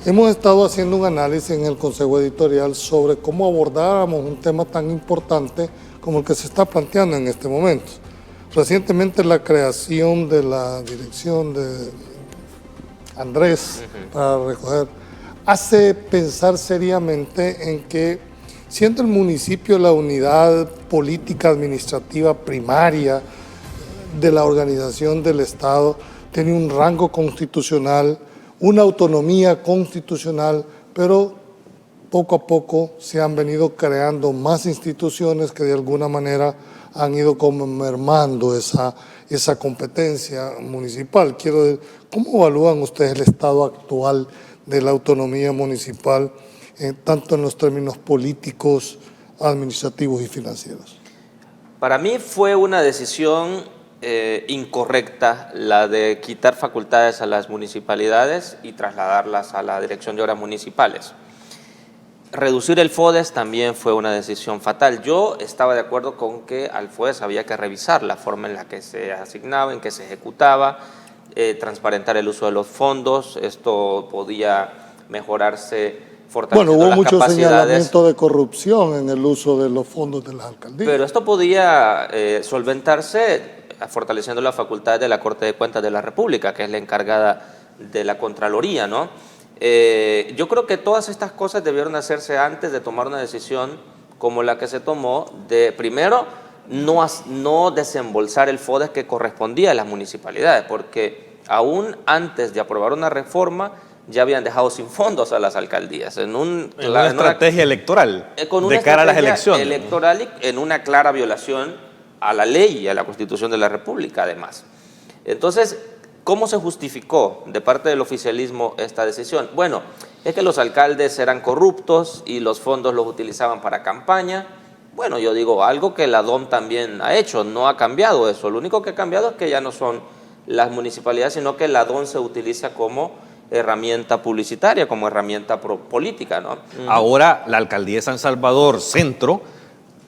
Hemos estado haciendo un análisis en el Consejo Editorial sobre cómo abordáramos un tema tan importante como el que se está planteando en este momento. Recientemente la creación de la dirección de Andrés para recoger hace pensar seriamente en que, siendo el municipio la unidad política administrativa primaria de la organización del Estado, tiene un rango constitucional, una autonomía constitucional, pero poco a poco se han venido creando más instituciones que de alguna manera han ido como mermando esa competencia municipal. Quiero decir, ¿cómo evalúan ustedes el estado actual de la autonomía municipal, tanto en los términos políticos, administrativos y financieros? Para mí fue una decisión incorrecta la de quitar facultades a las municipalidades y trasladarlas a la Dirección de Obras Municipales. Reducir el FODES también fue una decisión fatal. Yo estaba de acuerdo con que al FODES había que revisar la forma en la que se asignaba, en que se ejecutaba, transparentar el uso de los fondos. Esto podía mejorarse fortaleciendo hubo las mucho capacidades. señalamiento de corrupción en el uso de los fondos de las alcaldías. Pero esto podía solventarse fortaleciendo las facultades de la Corte de Cuentas de la República, que es la encargada de la Contraloría, ¿no? Yo creo que todas estas cosas debieron hacerse antes de tomar una decisión como la que se tomó de, primero, no desembolsar el FODES que correspondía a las municipalidades, porque aún antes de aprobar una reforma ya habían dejado sin fondos a las alcaldías. En una estrategia electoral de cara a las elecciones. Electoral y en una clara violación a la ley y a la Constitución de la República, además. Entonces, ¿cómo se justificó de parte del oficialismo esta decisión? Bueno, es que los alcaldes eran corruptos y los fondos los utilizaban para campaña. Bueno, yo digo, algo que la DOM también ha hecho, no ha cambiado eso. Lo único que ha cambiado es que ya no son las municipalidades, sino que la DOM se utiliza como herramienta publicitaria, como herramienta política, ¿no? Ahora, la alcaldía de San Salvador Centro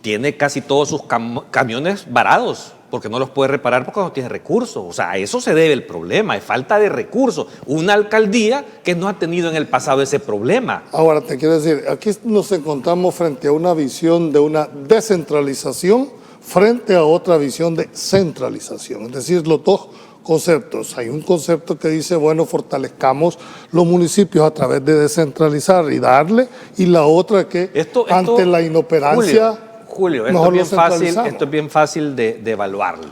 tiene casi todos sus camiones varados, porque no los puede reparar porque no tiene recursos. O sea, a eso se debe el problema, es falta de recursos. Una alcaldía que no ha tenido en el pasado ese problema. Ahora, te quiero decir, aquí nos encontramos frente a una visión de una descentralización frente a otra visión de centralización. Es decir, los dos conceptos. Hay un concepto que dice, bueno, fortalezcamos los municipios a través de descentralizar y darle, y la otra que ante la inoperancia... Julio, esto es bien fácil de evaluarlo.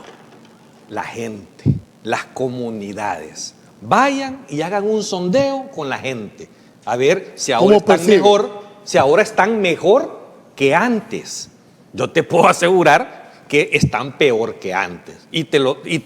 La gente, las comunidades, vayan y hagan un sondeo con la gente, a ver si ahora están mejor que antes. Yo te puedo asegurar que están peor que antes. Y te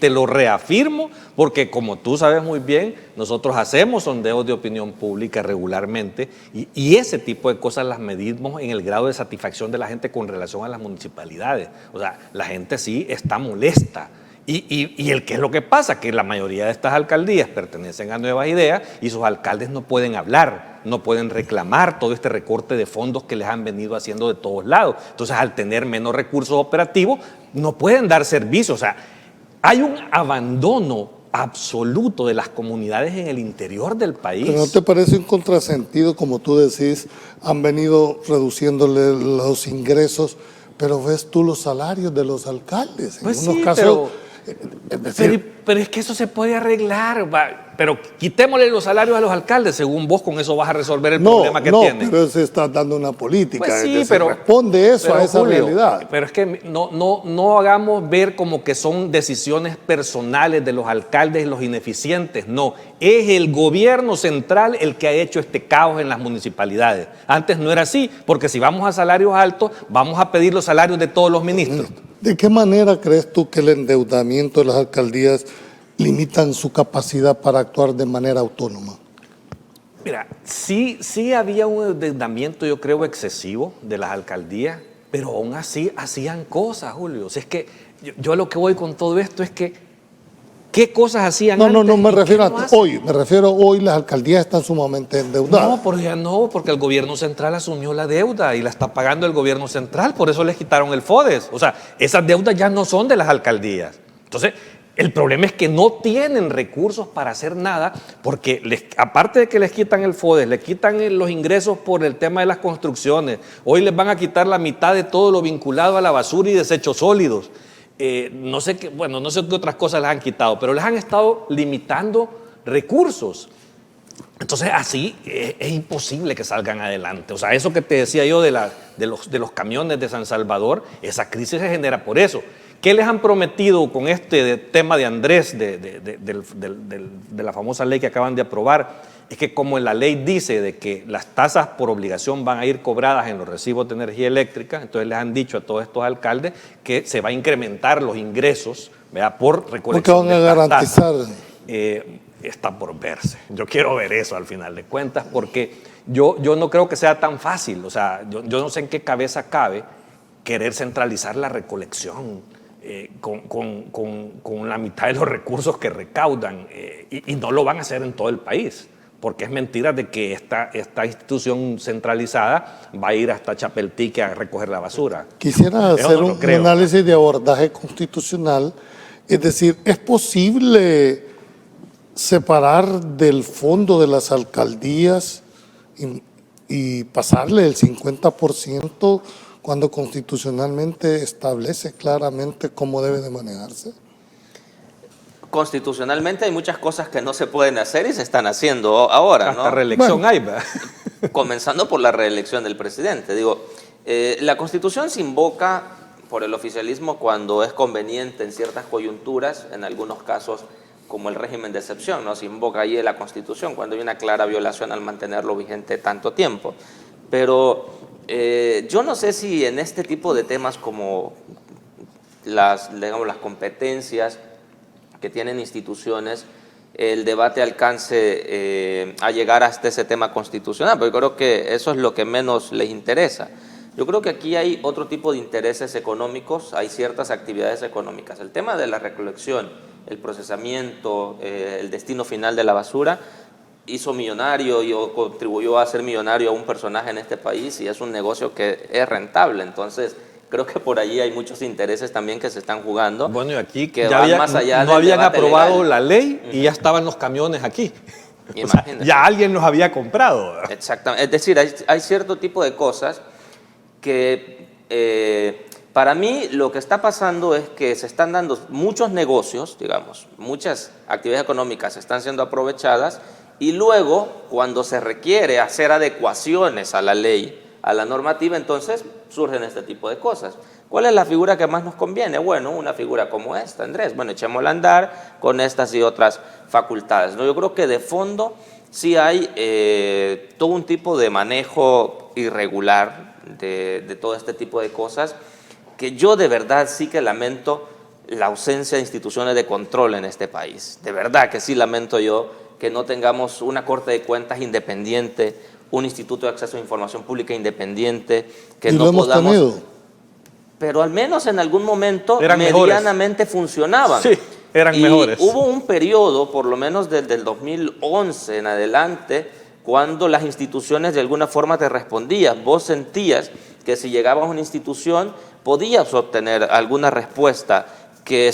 lo reafirmo porque, como tú sabes muy bien, nosotros hacemos sondeos de opinión pública regularmente y ese tipo de cosas las medimos en el grado de satisfacción de la gente con relación a las municipalidades. O sea, la gente sí está molesta. ¿Y qué es lo que pasa? Que la mayoría de estas alcaldías pertenecen a Nuevas Ideas y sus alcaldes no pueden hablar, no pueden reclamar todo este recorte de fondos que les han venido haciendo de todos lados. Entonces, al tener menos recursos operativos, no pueden dar servicio. O sea, hay un abandono absoluto de las comunidades en el interior del país. ¿Pero no te parece un contrasentido, como tú decís, han venido reduciéndole los ingresos, pero ves tú los salarios de los alcaldes? Pues en unos casos... Pero es que eso se puede arreglar, pero quitémosle los salarios a los alcaldes, según vos, con eso vas a resolver el problema que tienen. No, pero se está dando una política, pues sí, es decir, pero responde eso a esa realidad. Pero es que no hagamos ver como que son decisiones personales de los alcaldes y los ineficientes, no, es el gobierno central el que ha hecho este caos en las municipalidades. Antes no era así, porque si vamos a salarios altos, vamos a pedir los salarios de todos los ministros. ¿De qué manera crees tú que el endeudamiento de las alcaldías limitan su capacidad para actuar de manera autónoma? Mira, sí había un endeudamiento, yo creo, excesivo de las alcaldías, pero aún así hacían cosas, Julio. O sea, es que yo a lo que voy con todo esto es que ¿qué cosas hacían antes? No me refiero a hoy, me refiero hoy las alcaldías están sumamente endeudadas. Porque el gobierno central asumió la deuda y la está pagando el gobierno central, por eso les quitaron el FODES. O sea, esas deudas ya no son de las alcaldías. Entonces, El problema es que no tienen recursos para hacer nada porque aparte de que les quitan el FODES, les quitan los ingresos por el tema de las construcciones, hoy les van a quitar la mitad de todo lo vinculado a la basura y desechos sólidos. No sé qué otras cosas les han quitado, pero les han estado limitando recursos. Entonces así es imposible que salgan adelante. O sea, eso que te decía yo de los camiones de San Salvador, esa crisis se genera por eso. ¿Qué les han prometido con este tema de Andrés, de la famosa ley que acaban de aprobar? Es que como la ley dice de que las tasas por obligación van a ir cobradas en los recibos de energía eléctrica, entonces les han dicho a todos estos alcaldes que se va a incrementar los ingresos, ¿verdad?, por recolección de estas tasas. Está por verse. Yo quiero ver eso al final de cuentas porque yo no creo que sea tan fácil. O sea, yo no sé en qué cabeza cabe querer centralizar la recolección con la mitad de los recursos que recaudan y no lo van a hacer en todo el país, porque es mentira de que esta institución centralizada va a ir hasta Chapeltique a recoger la basura. Quisiera hacer un análisis de abordaje constitucional, es decir, ¿es posible separar del fondo de las alcaldías y pasarle el 50% cuando constitucionalmente establece claramente cómo debe de manejarse? Constitucionalmente hay muchas cosas que no se pueden hacer y se están haciendo ahora, ¿no? Hasta reelección hay, ¿verdad? Comenzando por la reelección del presidente. Digo, la Constitución se invoca por el oficialismo cuando es conveniente en ciertas coyunturas, en algunos casos como el régimen de excepción, ¿no? Se invoca ahí la Constitución cuando hay una clara violación al mantenerlo vigente tanto tiempo. Pero yo no sé si en este tipo de temas como las competencias que tienen instituciones, el debate alcance a llegar hasta ese tema constitucional, porque creo que eso es lo que menos les interesa. Yo creo que aquí hay otro tipo de intereses económicos, hay ciertas actividades económicas. El tema de la recolección, el procesamiento, el destino final de la basura, hizo millonario o contribuyó a hacer millonario a un personaje en este país y es un negocio que es rentable. Entonces, creo que por allí hay muchos intereses también que se están jugando. Bueno, y aquí que van más allá no habían aprobado legal. La ley y ya estaban los camiones aquí. O sea, Imagínate. ya alguien los había comprado. Exactamente. Es decir, hay cierto tipo de cosas que para mí lo que está pasando es que se están dando muchos negocios, digamos, muchas actividades económicas están siendo aprovechadas y luego cuando se requiere hacer adecuaciones a la ley, a la normativa, entonces surgen este tipo de cosas. ¿Cuál es la figura que más nos conviene? Bueno, una figura como esta, Andrés. Bueno, echémosla a andar con estas y otras facultades, ¿no? Yo creo que de fondo sí hay todo un tipo de manejo irregular de todo este tipo de cosas que yo de verdad sí que lamento la ausencia de instituciones de control en este país. De verdad que sí lamento yo que no tengamos una Corte de Cuentas independiente, un Instituto de Acceso a Información Pública independiente, que no podamos... Tenido. Pero al menos en algún momento eran medianamente mejores. Funcionaban. Sí, eran mejores. Hubo un periodo, por lo menos desde el 2011 en adelante, cuando las instituciones de alguna forma te respondían. Vos sentías que si llegabas a una institución podías obtener alguna respuesta que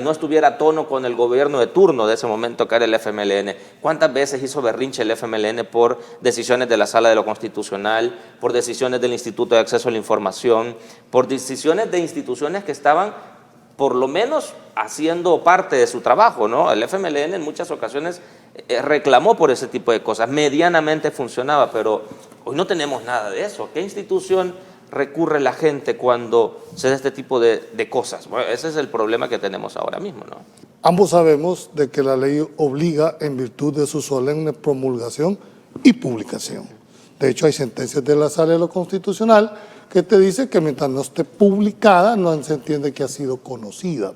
no estuviera a tono con el gobierno de turno de ese momento, que era el FMLN. ¿Cuántas veces hizo berrinche el FMLN por decisiones de la Sala de lo Constitucional, por decisiones del Instituto de Acceso a la Información, por decisiones de instituciones que estaban por lo menos haciendo parte de su trabajo, ¿no? El FMLN en muchas ocasiones reclamó por ese tipo de cosas, medianamente funcionaba, pero hoy no tenemos nada de eso. ¿Qué institución recurre la gente cuando se da este tipo de cosas? Bueno, ese es el problema que tenemos ahora mismo, ¿no? Ambos sabemos de que la ley obliga en virtud de su solemne promulgación y publicación. De hecho, hay sentencias de la Sala de lo Constitucional que te dice que mientras no esté publicada, no se entiende que ha sido conocida.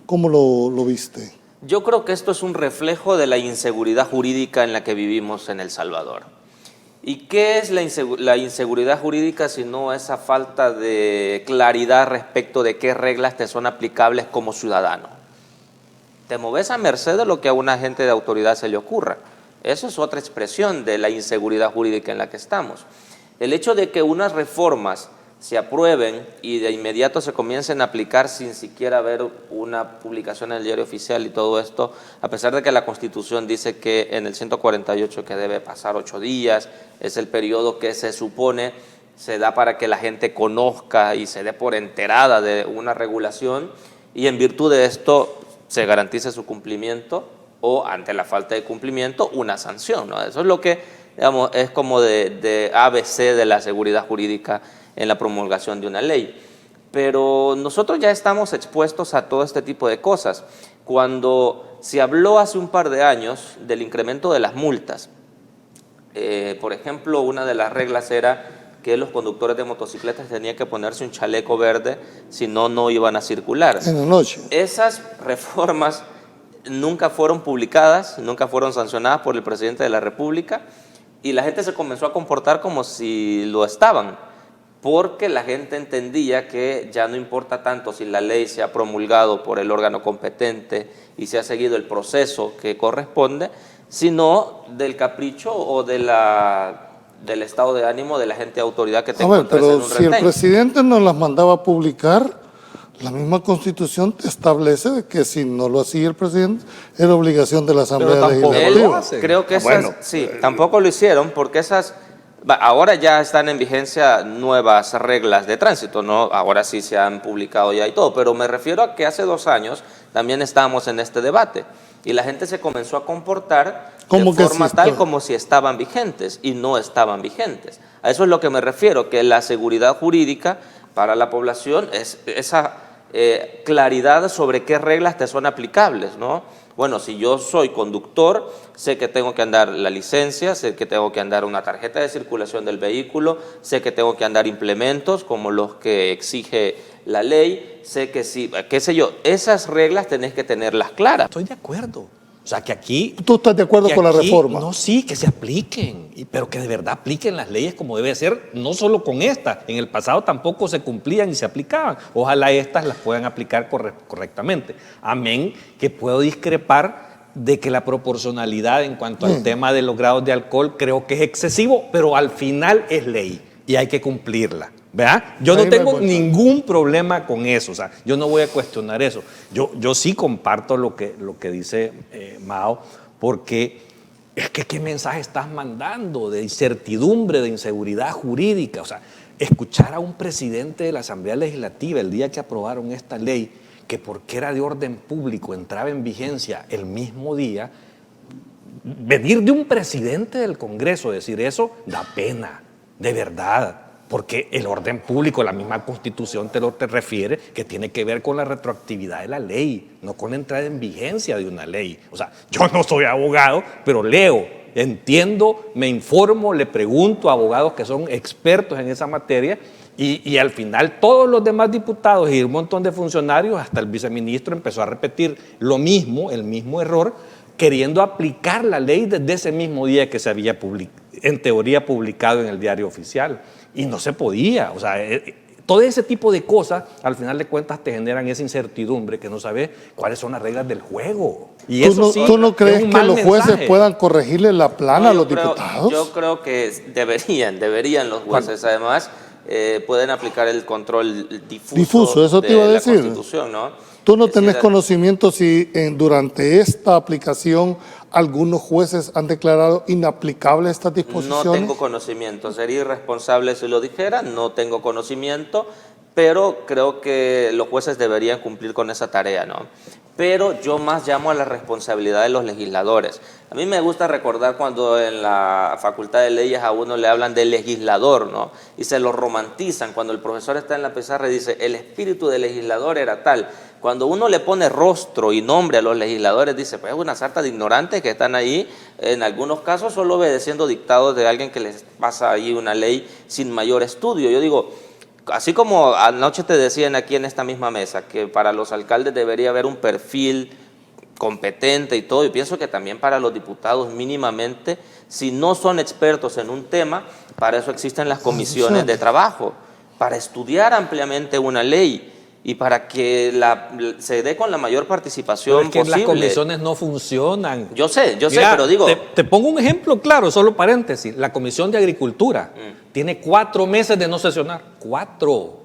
¿Cómo lo viste? Yo creo que esto es un reflejo de la inseguridad jurídica en la que vivimos en El Salvador. ¿Y qué es la inseguridad jurídica sino esa falta de claridad respecto de qué reglas te son aplicables como ciudadano? Te moves a merced de lo que a un agente de autoridad se le ocurra. Eso es otra expresión de la inseguridad jurídica en la que estamos. El hecho de que unas reformas se aprueben y de inmediato se comiencen a aplicar sin siquiera haber una publicación en el diario oficial y todo esto, a pesar de que la Constitución dice que en el 148 que debe pasar 8 días, es el periodo que se supone se da para que la gente conozca y se dé por enterada de una regulación, y en virtud de esto se garantice su cumplimiento, o ante la falta de cumplimiento una sanción, ¿no? Eso es lo que, digamos, es como de ABC de la seguridad jurídica en la promulgación de una ley. Pero nosotros ya estamos expuestos a todo este tipo de cosas. Cuando se habló hace un par de años del incremento de las multas, por ejemplo, una de las reglas era que los conductores de motocicletas tenían que ponerse un chaleco verde, si no, no iban a circular. En la noche. Esas reformas nunca fueron publicadas, nunca fueron sancionadas por el presidente de la República, y la gente se comenzó a comportar como si lo estaban, porque la gente entendía que ya no importa tanto si la ley se ha promulgado por el órgano competente y se ha seguido el proceso que corresponde, sino del capricho o del estado de ánimo de la gente de autoridad que te encuentres en un retén. Pero si el presidente nos las mandaba a publicar, la misma Constitución establece que si no lo hacía el presidente, era obligación de la Asamblea Legislativa. Creo que esas, sí, tampoco lo hicieron, porque esas, ahora ya están en vigencia nuevas reglas de tránsito, ¿no? Ahora sí se han publicado ya y todo, pero me refiero a que hace 2 años también estábamos en este debate y la gente se comenzó a comportar de forma tal como si estaban vigentes, y no estaban vigentes. A eso es lo que me refiero, que la seguridad jurídica para la población es esa claridad sobre qué reglas te son aplicables, ¿no? Bueno, si yo soy conductor, sé que tengo que andar la licencia, sé que tengo que andar una tarjeta de circulación del vehículo, sé que tengo que andar implementos como los que exige la ley, sé que sí, qué sé yo, esas reglas tenés que tenerlas claras. Estoy de acuerdo. O sea, que aquí... ¿Tú estás de acuerdo con la reforma? No, sí, que se apliquen, pero que de verdad apliquen las leyes como debe ser, no solo con estas. En el pasado tampoco se cumplían y se aplicaban. Ojalá estas las puedan aplicar correctamente. Amén, que puedo discrepar de que la proporcionalidad en cuanto al tema de los grados de alcohol creo que es excesivo, pero al final es ley y hay que cumplirla. ¿Verdad? Yo no tengo ningún problema con eso, o sea, yo no voy a cuestionar eso. Yo sí comparto lo que dice Mao, porque es que ¿qué mensaje estás mandando de incertidumbre, de inseguridad jurídica? O sea, escuchar a un presidente de la Asamblea Legislativa el día que aprobaron esta ley, que porque era de orden público entraba en vigencia el mismo día, venir de un presidente del Congreso decir eso da pena, de verdad. Porque el orden público, la misma Constitución te refiere, que tiene que ver con la retroactividad de la ley, no con la entrada en vigencia de una ley. O sea, yo no soy abogado, pero leo, entiendo, me informo, le pregunto a abogados que son expertos en esa materia, y al final todos los demás diputados y un montón de funcionarios, hasta el viceministro, empezó a repetir lo mismo, el mismo error, queriendo aplicar la ley desde ese mismo día que se había en teoría publicado en el diario oficial. Y no se podía, o sea, todo ese tipo de cosas, al final de cuentas, te generan esa incertidumbre que no sabes cuáles son las reglas del juego. Y ¿Tú no crees que los jueces puedan corregirle la plana a los diputados? Yo creo que deberían los jueces, además, pueden aplicar el control difuso eso te iba a decir. La Constitución, ¿no? ¿Tú no tenés conocimiento si durante esta aplicación algunos jueces han declarado inaplicables estas disposiciones? No tengo conocimiento, sería irresponsable si lo dijera, no tengo conocimiento, pero creo que los jueces deberían cumplir con esa tarea, ¿no? Pero yo más llamo a la responsabilidad de los legisladores. A mí me gusta recordar cuando en la Facultad de Leyes a uno le hablan de legislador, ¿no? Y se lo romantizan. Cuando el profesor está en la pizarra y dice, el espíritu del legislador era tal. Cuando uno le pone rostro y nombre a los legisladores, dice, pues es una sarta de ignorantes que están ahí, en algunos casos solo obedeciendo dictados de alguien que les pasa ahí una ley sin mayor estudio. Yo digo, así como anoche te decían aquí en esta misma mesa que para los alcaldes debería haber un perfil competente y todo, yo pienso que también para los diputados mínimamente, si no son expertos en un tema, para eso existen las comisiones de trabajo, para estudiar ampliamente una ley y para que se dé con la mayor participación posible. Las comisiones no funcionan. Yo sé, pero digo... Te pongo un ejemplo claro, solo paréntesis, la Comisión de Agricultura. tiene 4 meses de no sesionar. 4. O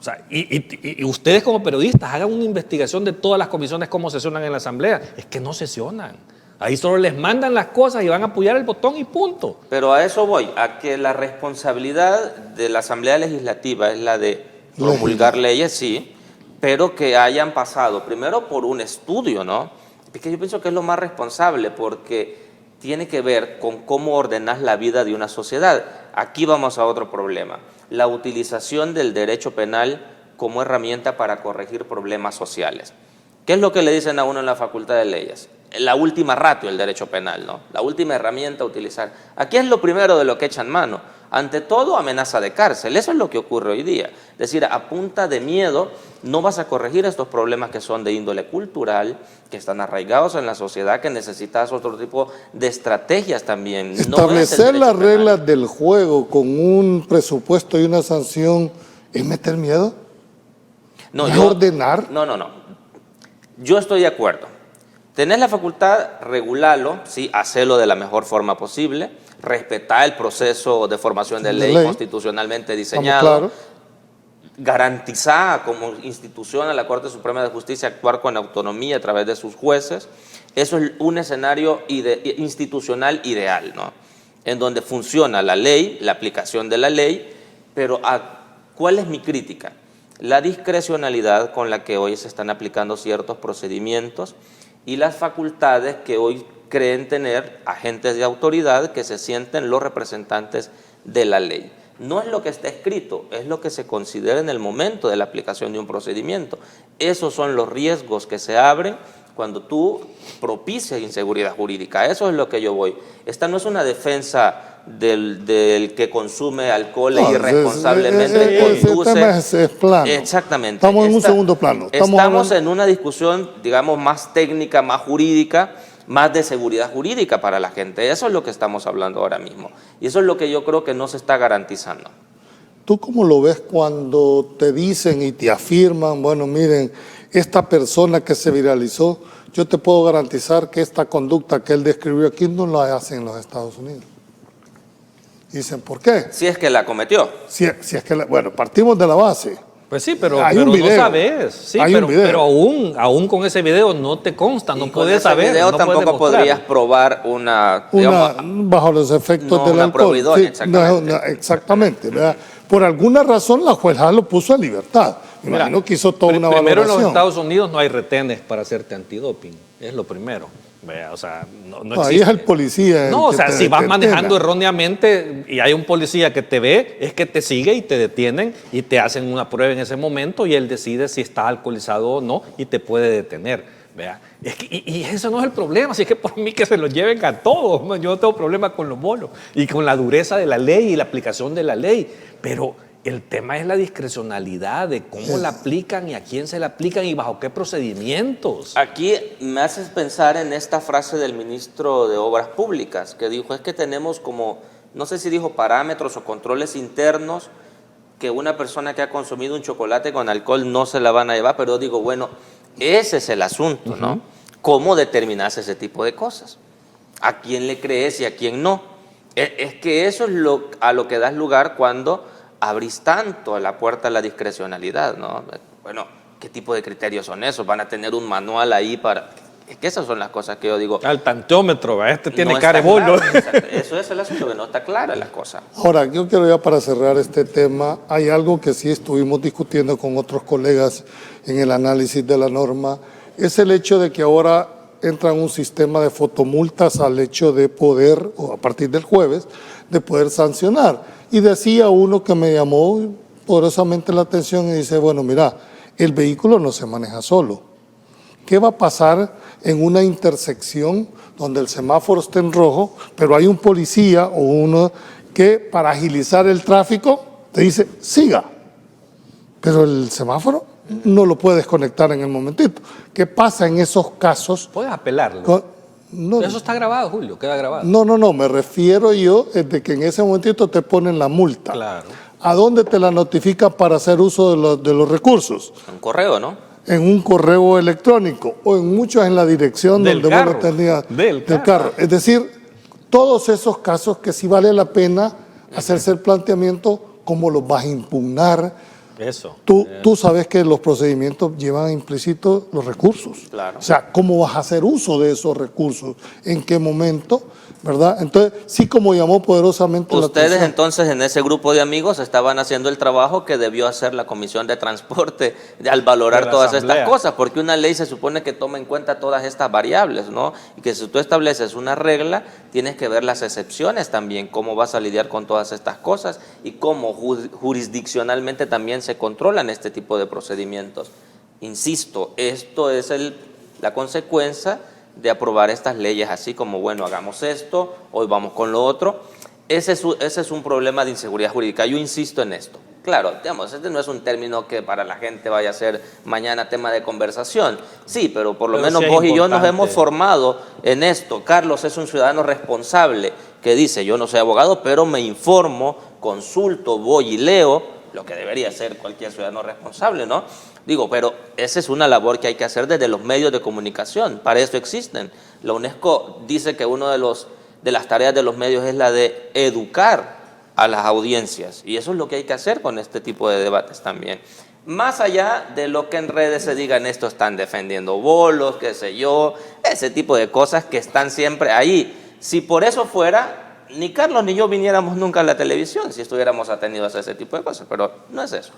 sea, y ustedes como periodistas hagan una investigación de todas las comisiones cómo sesionan en la Asamblea. Es que no sesionan. Ahí solo les mandan las cosas y van a apoyar el botón y punto. Pero a eso voy, a que la responsabilidad de la Asamblea Legislativa es la de promulgar leyes, sí, pero que hayan pasado primero por un estudio, ¿no? Porque yo pienso que es lo más responsable, porque tiene que ver con cómo ordenas la vida de una sociedad. Aquí vamos a otro problema, la utilización del derecho penal como herramienta para corregir problemas sociales. ¿Qué es lo que le dicen a uno en la Facultad de Leyes? La última ratio del derecho penal, ¿no? La última herramienta a utilizar. Aquí es lo primero de lo que echan mano. Ante todo, amenaza de cárcel. Eso es lo que ocurre hoy día. Es decir, a punta de miedo no vas a corregir estos problemas que son de índole cultural, que están arraigados en la sociedad, que necesitas otro tipo de estrategias también. Establecer las reglas del juego con un presupuesto y una sanción es meter miedo. No, ¿Es ordenar? No. Yo estoy de acuerdo. Tenés la facultad, regularlo, ¿sí? Hacerlo de la mejor forma posible, respetar el proceso de formación de ley constitucionalmente diseñado, claro. Garantizar como institución a la Corte Suprema de Justicia actuar con autonomía a través de sus jueces. Eso es un escenario institucional ideal, ¿no? En donde funciona la ley, la aplicación de la ley, pero ¿cuál es mi crítica? La discrecionalidad con la que hoy se están aplicando ciertos procedimientos y las facultades que hoy creen tener agentes de autoridad que se sienten los representantes de la ley. No es lo que está escrito, es lo que se considera en el momento de la aplicación de un procedimiento. Esos son los riesgos que se abren cuando tú propicias inseguridad jurídica. Eso es lo que yo voy. Esta no es una defensa del que consume alcohol e irresponsablemente conduce. Es plano. Exactamente. Estamos en un segundo plano. Estamos en una discusión, digamos, más técnica, más jurídica, más de seguridad jurídica para la gente. Eso es lo que estamos hablando ahora mismo. Y eso es lo que yo creo que no se está garantizando. ¿Tú cómo lo ves cuando te dicen y te afirman, bueno, miren, esta persona que se viralizó, yo te puedo garantizar que esta conducta que él describió aquí no la hacen en los Estados Unidos? Dicen, ¿por qué? Si es que la cometió. Si es que bueno, partimos de la base. Pues sí, pero no sabes. Sí, pero aún con ese video no te consta, no puedes saber. Con ese video tampoco podrías probar bajo los efectos del alcohol. Exactamente. ¿Verdad? Por alguna razón la jueza lo puso a libertad. Me imagino que hizo toda una valoración. Primero en los Estados Unidos no hay retenes para hacerte antidoping. Es lo primero. O sea, no existe. Ahí es el policía. No, o sea, si vas manejando erróneamente y hay un policía que te ve, es que te sigue y te detienen y te hacen una prueba en ese momento y él decide si está alcoholizado o no y te puede detener. ¿Vea? Es que, y eso no es el problema, si es que por mí que se los lleven a todos. Yo no tengo problema con los bolos y con la dureza de la ley y la aplicación de la ley, pero el tema es la discrecionalidad de cómo la aplican y a quién se la aplican y bajo qué procedimientos. Aquí me haces pensar en esta frase del ministro de Obras Públicas que dijo, es que tenemos como, no sé si dijo parámetros o controles internos que una persona que ha consumido un chocolate con alcohol no se la van a llevar, pero digo, bueno, ese es el asunto, ¿no? ¿Cómo determinas ese tipo de cosas? ¿A quién le crees y a quién no? Es que eso es a lo que das lugar cuando abrís tanto a la puerta a la discrecionalidad, ¿no? Bueno, ¿qué tipo de criterios son esos? Van a tener un manual ahí para... Es que esas son las cosas que yo digo. Al tanteómetro, tiene cara de bolo. Eso es el asunto, que no está clara la cosa. Ahora, yo quiero ya para cerrar este tema, hay algo que sí estuvimos discutiendo con otros colegas en el análisis de la norma, es el hecho de que ahora entra un sistema de fotomultas al hecho de poder, o a partir del jueves, de poder sancionar. Y decía uno que me llamó poderosamente la atención y dice, bueno, mira, el vehículo no se maneja solo. ¿Qué va a pasar en una intersección donde el semáforo esté en rojo, pero hay un policía o uno que para agilizar el tráfico te dice, siga, pero el semáforo no lo puedes conectar en el momentito? ¿Qué pasa en esos casos? Puedes apelarlo. Eso está grabado, Julio, queda grabado. No, me refiero yo de que en ese momentito te ponen la multa. Claro. ¿A dónde te la notifican para hacer uso de los recursos? En correo, ¿no? En un correo electrónico o en muchos en la dirección donde vos lo tenías del carro. Es decir, todos esos casos que sí vale la pena hacerse el planteamiento cómo los vas a impugnar. Eso. Tú sabes que los procedimientos llevan implícitos los recursos. Claro. O sea, ¿cómo vas a hacer uso de esos recursos? ¿En qué momento? ¿Verdad? Entonces, sí, como llamó poderosamente la Ustedes atención. entonces en ese grupo de amigos estaban haciendo el trabajo que debió hacer la Comisión de Transporte al valorar De la todas Asamblea. estas cosas, porque una ley se supone que toma en cuenta todas estas variables, ¿no? Y que si tú estableces una regla, tienes que ver las excepciones también, cómo vas a lidiar con todas estas cosas y cómo jurisdiccionalmente también se controlan este tipo de procedimientos. Insisto, esto es la consecuencia de aprobar estas leyes así como, bueno, hagamos esto, hoy vamos con lo otro. Ese es un problema de inseguridad jurídica. Yo insisto en esto. Claro, digamos, este no es un término que para la gente vaya a ser mañana tema de conversación. Sí, pero por lo menos sí vos y yo nos importante. hemos formado en esto. Carlos es un ciudadano responsable que dice, yo no soy abogado, pero me informo, consulto, voy y leo, lo que debería ser cualquier ciudadano responsable, ¿no? Digo, pero esa es una labor que hay que hacer desde los medios de comunicación, para eso existen. La UNESCO dice que una de las tareas de los medios es la de educar a las audiencias, y eso es lo que hay que hacer con este tipo de debates también. Más allá de lo que en redes se digan, esto están defendiendo bolos, qué sé yo, ese tipo de cosas que están siempre ahí. Si por eso fuera, ni Carlos ni yo viniéramos nunca a la televisión si estuviéramos atendidos a ese tipo de cosas, pero no es eso.